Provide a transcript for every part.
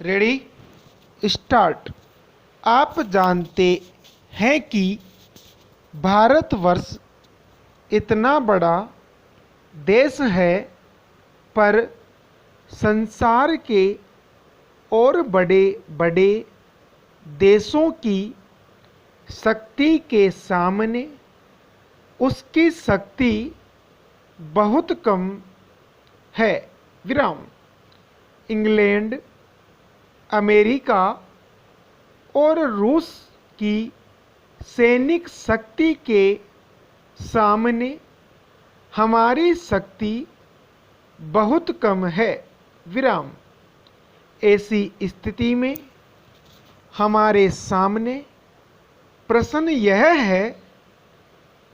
Ready start. आप जानते हैं कि भारतवर्ष इतना बड़ा देश है, पर संसार के और बड़े बड़े देशों की शक्ति के सामने उसकी शक्ति बहुत कम है। विराम। इंग्लैंड, अमेरिका और रूस की सैनिक शक्ति के सामने हमारी शक्ति बहुत कम है। विराम। ऐसी स्थिति में हमारे सामने प्रश्न यह है,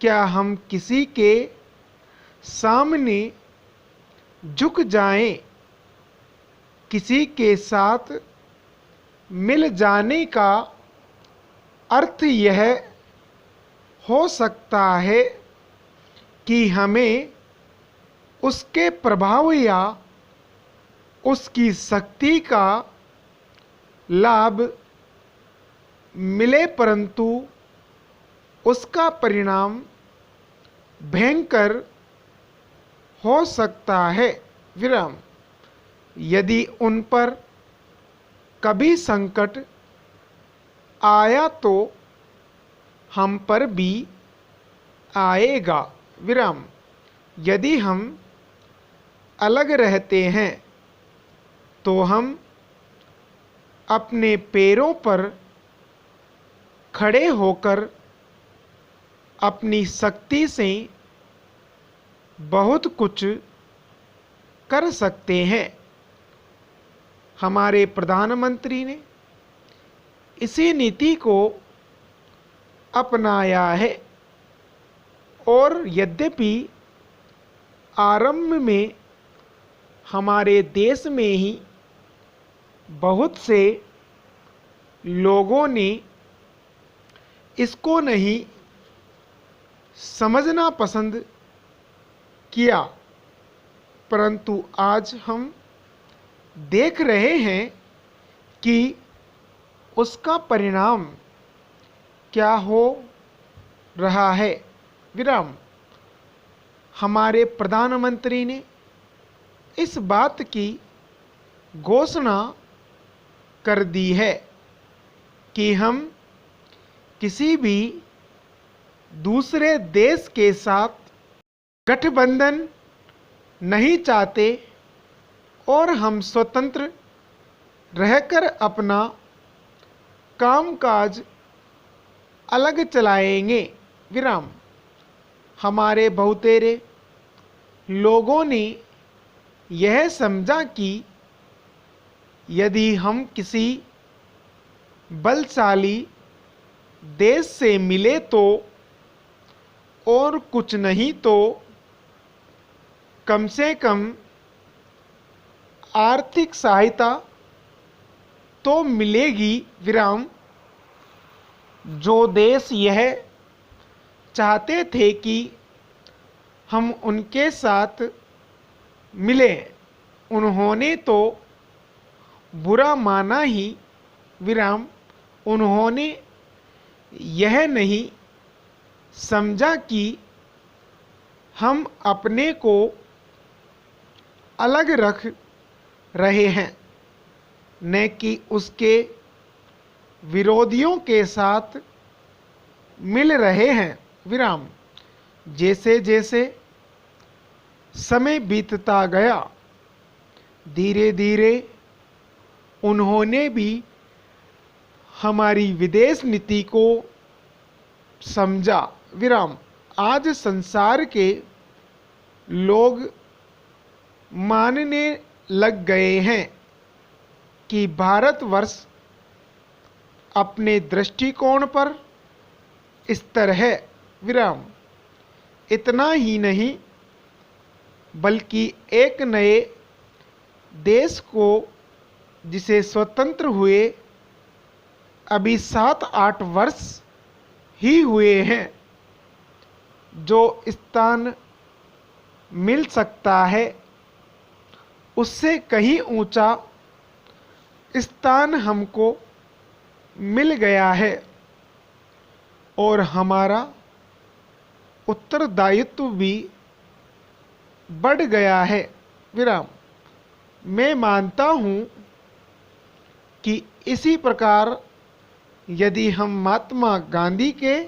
क्या हम किसी के सामने झुक जाएं? किसी के साथ मिल जाने का अर्थ यह हो सकता है कि हमें उसके प्रभाव या उसकी शक्ति का लाभ मिले, परंतु उसका परिणाम भयंकर हो सकता है। विराम। यदि उन पर कभी संकट आया तो हम पर भी आएगा। विराम। यदि हम अलग रहते हैं तो हम अपने पैरों पर खड़े होकर अपनी शक्ति से बहुत कुछ कर सकते हैं। हमारे प्रधानमंत्री ने इसी नीति को अपनाया है, और यद्यपि आरंभ में हमारे देश में ही बहुत से लोगों ने इसको नहीं समझना पसंद किया, परंतु आज हम देख रहे हैं कि उसका परिणाम क्या हो रहा है। विराम। हमारे प्रधानमंत्री ने इस बात की घोषणा कर दी है कि हम किसी भी दूसरे देश के साथ गठबंधन नहीं चाहते और हम स्वतंत्र रहकर अपना कामकाज अलग चलाएंगे। विराम। हमारे बहुतेरे लोगों ने यह समझा कि यदि हम किसी बलशाली देश से मिले तो और कुछ नहीं तो कम से कम आर्थिक सहायता तो मिलेगी। विराम। जो देश यह चाहते थे कि हम उनके साथ मिलें, उन्होंने तो बुरा माना ही। विराम। उन्होंने यह नहीं समझा कि हम अपने को अलग रख रहे हैं, न कि उसके विरोधियों के साथ मिल रहे हैं। विराम। जैसे जैसे समय बीतता गया, धीरे धीरे उन्होंने भी हमारी विदेश नीति को समझा। विराम। आज संसार के लोग मानने लग गए हैं कि भारतवर्ष अपने दृष्टिकोण पर स्थिर है। विराम। इतना ही नहीं, बल्कि एक नए देश को, जिसे स्वतंत्र हुए अभी 7-8 वर्ष ही हुए हैं, जो स्थान मिल सकता है उससे कहीं ऊंचा स्थान हमको मिल गया है और हमारा उत्तरदायित्व भी बढ़ गया है। विराम। मैं मानता हूँ कि इसी प्रकार यदि हम महात्मा गांधी के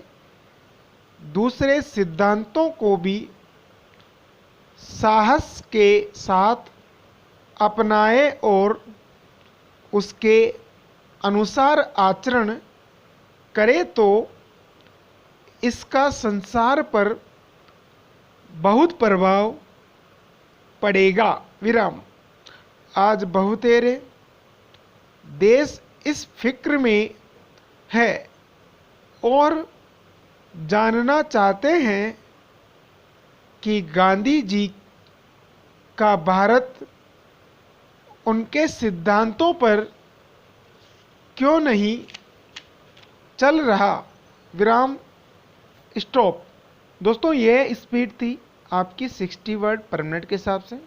दूसरे सिद्धांतों को भी साहस के साथ अपनाए और उसके अनुसार आचरण करें तो इसका संसार पर बहुत प्रभाव पड़ेगा। विराम। आज बहुतेरे देश इस फिक्र में है और जानना चाहते हैं कि गांधी जी का भारत उनके सिद्धांतों पर क्यों नहीं चल रहा। विराम। स्टॉप। दोस्तों, यह स्पीड थी आपकी 60 वर्ड पर मिनट के हिसाब से।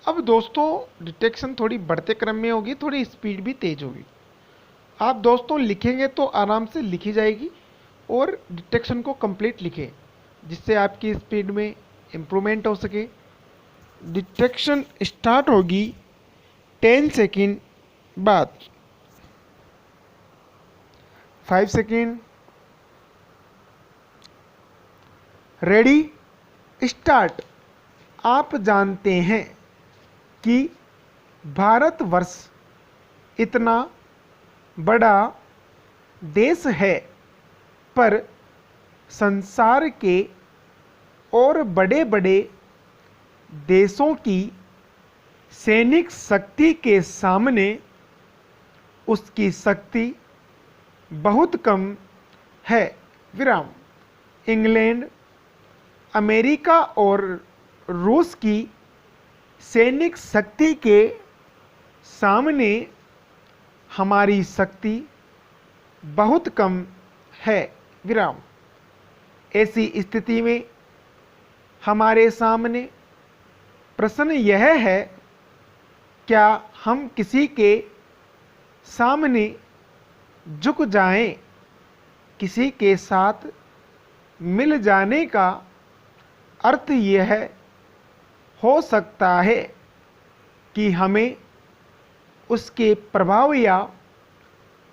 अब दोस्तों डिटेक्शन थोड़ी बढ़ते क्रम में होगी, थोड़ी स्पीड भी तेज होगी। आप दोस्तों लिखेंगे तो आराम से लिखी जाएगी और डिटेक्शन को कंप्लीट लिखें जिससे आपकी स्पीड में इम्प्रूवमेंट हो सके। डिटेक्शन स्टार्ट होगी 10 सेकेंड बाद। 5 सेकेंड। Ready, start. आप जानते हैं कि भारतवर्ष इतना बड़ा देश है, पर संसार के और बड़े बड़े देशों की सैनिक शक्ति के सामने उसकी शक्ति बहुत कम है। विराम। इंग्लैंड, अमेरिका और रूस की सैनिक शक्ति के सामने हमारी शक्ति बहुत कम है। विराम। ऐसी स्थिति में हमारे सामने प्रश्न यह है, क्या हम किसी के सामने झुक जाएं? किसी के साथ मिल जाने का अर्थ यह हो सकता है कि हमें उसके प्रभाव या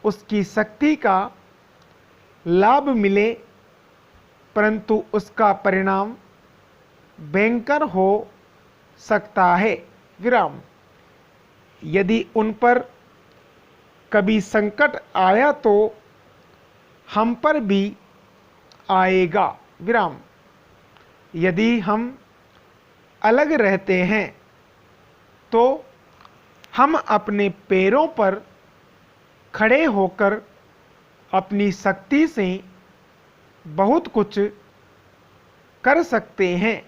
उसकी शक्ति का लाभ मिले, परंतु उसका परिणाम भयंकर हो सकता है। विराम। यदि उन पर कभी संकट आया तो हम पर भी आएगा। विराम। यदि हम अलग रहते हैं तो हम अपने पैरों पर खड़े होकर अपनी शक्ति से बहुत कुछ कर सकते हैं।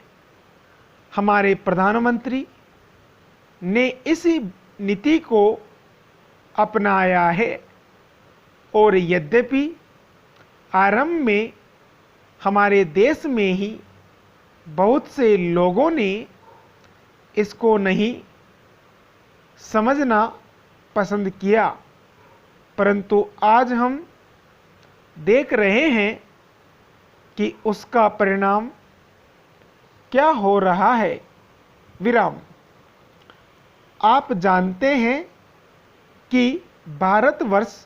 हमारे प्रधानमंत्री ने इसी नीति को अपनाया है और यद्यपि आरंभ में हमारे देश में ही बहुत से लोगों ने इसको नहीं समझना पसंद किया, परंतु आज हम देख रहे हैं कि उसका परिणाम क्या हो रहा है। विराम। आप जानते हैं कि भारतवर्ष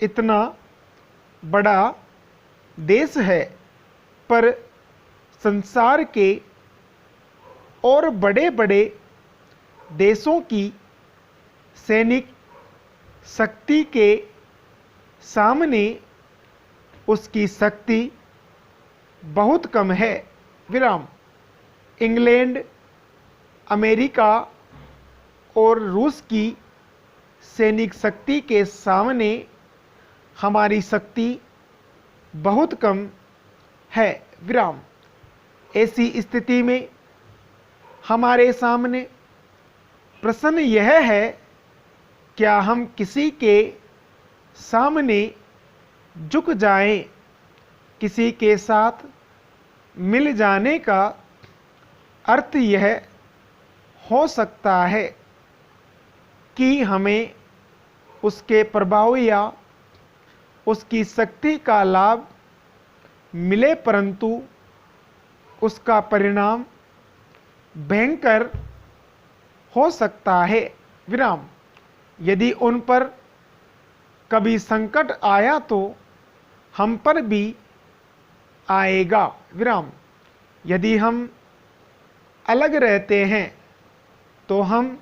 इतना बड़ा देश है, पर संसार के और बड़े बड़े देशों की सैनिक शक्ति के सामने उसकी शक्ति बहुत कम है। विराम। इंग्लैंड, अमेरिका और रूस की सैनिक शक्ति के सामने हमारी शक्ति बहुत कम है। विराम। ऐसी स्थिति में हमारे सामने प्रश्न यह है, क्या हम किसी के सामने झुक जाएं? किसी के साथ मिल जाने का अर्थ यह हो सकता है कि हमें उसके प्रभाव या उसकी शक्ति का लाभ मिले, परंतु उसका परिणाम भयंकर हो सकता है। विराम। यदि उन पर कभी संकट आया तो हम पर भी आएगा। विराम। यदि हम अलग रहते हैं तो हम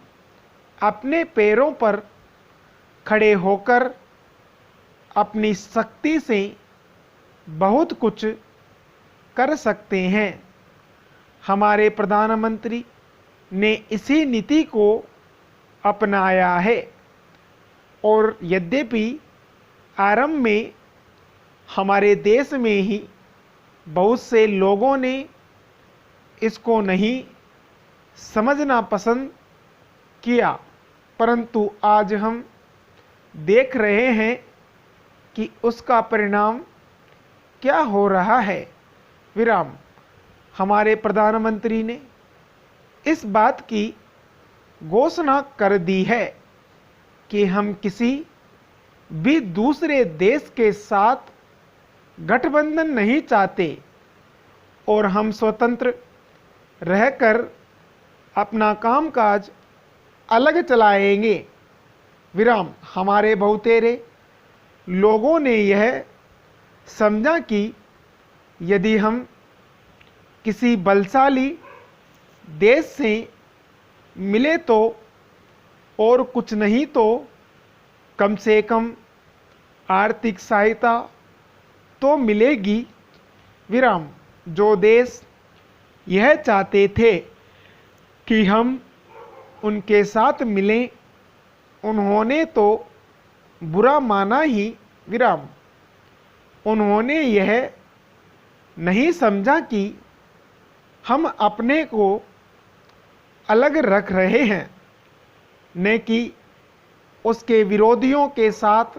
अपने पैरों पर खड़े होकर अपनी शक्ति से बहुत कुछ कर सकते हैं। हमारे प्रधानमंत्री ने इसी नीति को अपनाया है और यद्यपि आरंभ में हमारे देश में ही बहुत से लोगों ने इसको नहीं समझना पसंद किया, परंतु आज हम देख रहे हैं कि उसका परिणाम क्या हो रहा है। विराम। हमारे प्रधानमंत्री ने इस बात की घोषणा कर दी है कि हम किसी भी दूसरे देश के साथ गठबंधन नहीं चाहते और हम स्वतंत्र रहकर अपना कामकाज अलग चलाएंगे। विराम। हमारे बहुतेरे लोगों ने यह समझा कि यदि हम किसी बलशाली देश से मिले तो और कुछ नहीं तो कम से कम आर्थिक सहायता तो मिलेगी। विराम। जो देश यह चाहते थे कि हम उनके साथ मिलें, उन्होंने तो बुरा माना ही। विराम। उन्होंने यह नहीं समझा कि हम अपने को अलग रख रहे हैं, न कि उसके विरोधियों के साथ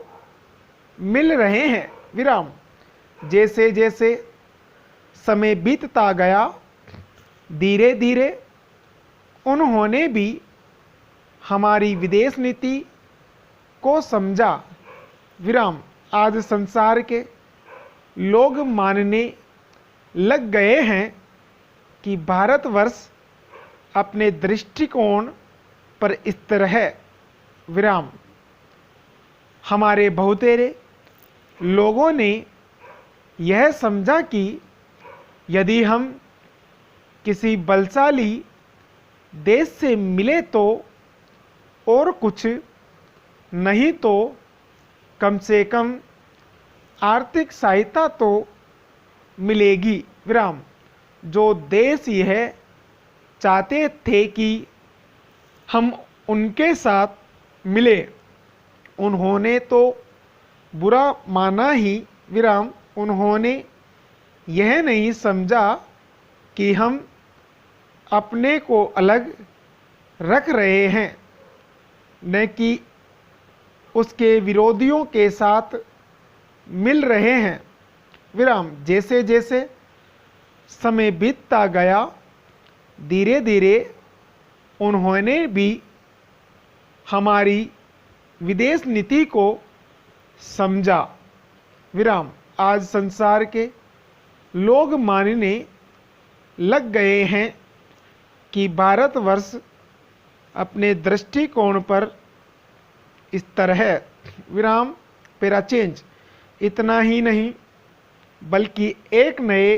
मिल रहे हैं। विराम। जैसे जैसे समय बीतता गया, धीरे धीरे उन्होंने भी हमारी विदेश नीति को समझा। विराम। आज संसार के लोग मानने लग गए हैं कि भारतवर्ष अपने दृष्टिकोण पर स्थिर है। विराम। हमारे बहुतेरे लोगों ने यह समझा कि यदि हम किसी बलशाली देश से मिले तो और कुछ नहीं तो कम से कम आर्थिक सहायता तो मिलेगी। विराम। जो देश यह चाहते थे कि हम उनके साथ मिले, उन्होंने तो बुरा माना ही। विराम। उन्होंने यह नहीं समझा कि हम अपने को अलग रख रहे हैं, न कि उसके विरोधियों के साथ मिल रहे हैं। विराम। जैसे जैसे समय बीतता गया, धीरे धीरे उन्होंने भी हमारी विदेश नीति को समझा। विराम। आज संसार के लोग मानने लग गए हैं कि भारतवर्ष अपने दृष्टिकोण पर स्थिर है। विराम। Para change. इतना ही नहीं बल्कि एक नए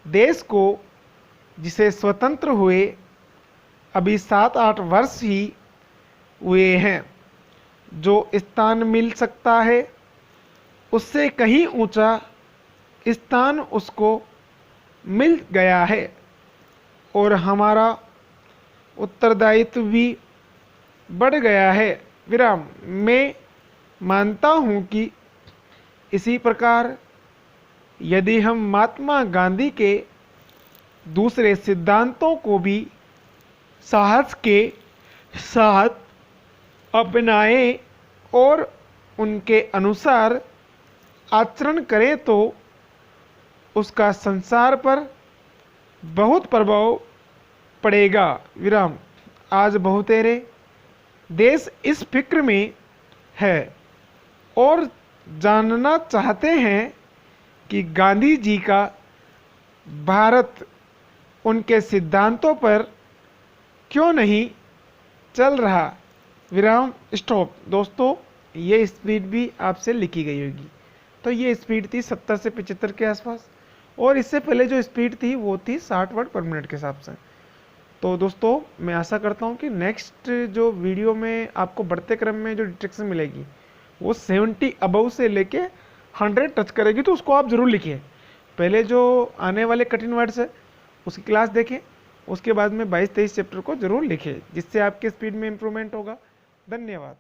देश को जिसे स्वतंत्र हुए अभी 7-8 वर्ष ही हुए हैं, जो स्थान मिल सकता है उससे कहीं ऊंचा स्थान उसको मिल गया है और हमारा उत्तरदायित्व भी बढ़ गया है। विराम। मैं मानता हूँ कि इसी प्रकार यदि हम महात्मा गांधी के दूसरे सिद्धांतों को भी साहस के साथ अपनाएं और उनके अनुसार आचरण करें तो उसका संसार पर बहुत प्रभाव पड़ेगा। विराम। आज बहुतेरे देश इस फिक्र में है और जानना चाहते हैं कि गांधी जी का भारत उनके सिद्धांतों पर क्यों नहीं चल रहा। विराम स्टॉप। दोस्तों, ये स्पीड भी आपसे लिखी गई होगी। तो ये स्पीड थी 70 से 75 के आसपास, और इससे पहले जो स्पीड थी वो थी 60 वर्ड पर मिनट के हिसाब से। तो दोस्तों, मैं आशा करता हूँ कि नेक्स्ट जो वीडियो में आपको बढ़ते क्रम में जो डिटेक्शन मिलेगी वो 70 अबव से लेके 100 टच करेगी, तो उसको आप ज़रूर लिखिए। पहले जो आने वाले कठिन वर्ड्स है उसकी क्लास देखें, उसके बाद में 22-23 चैप्टर को ज़रूर लिखें, जिससे आपके स्पीड में इम्प्रूवमेंट होगा। धन्यवाद।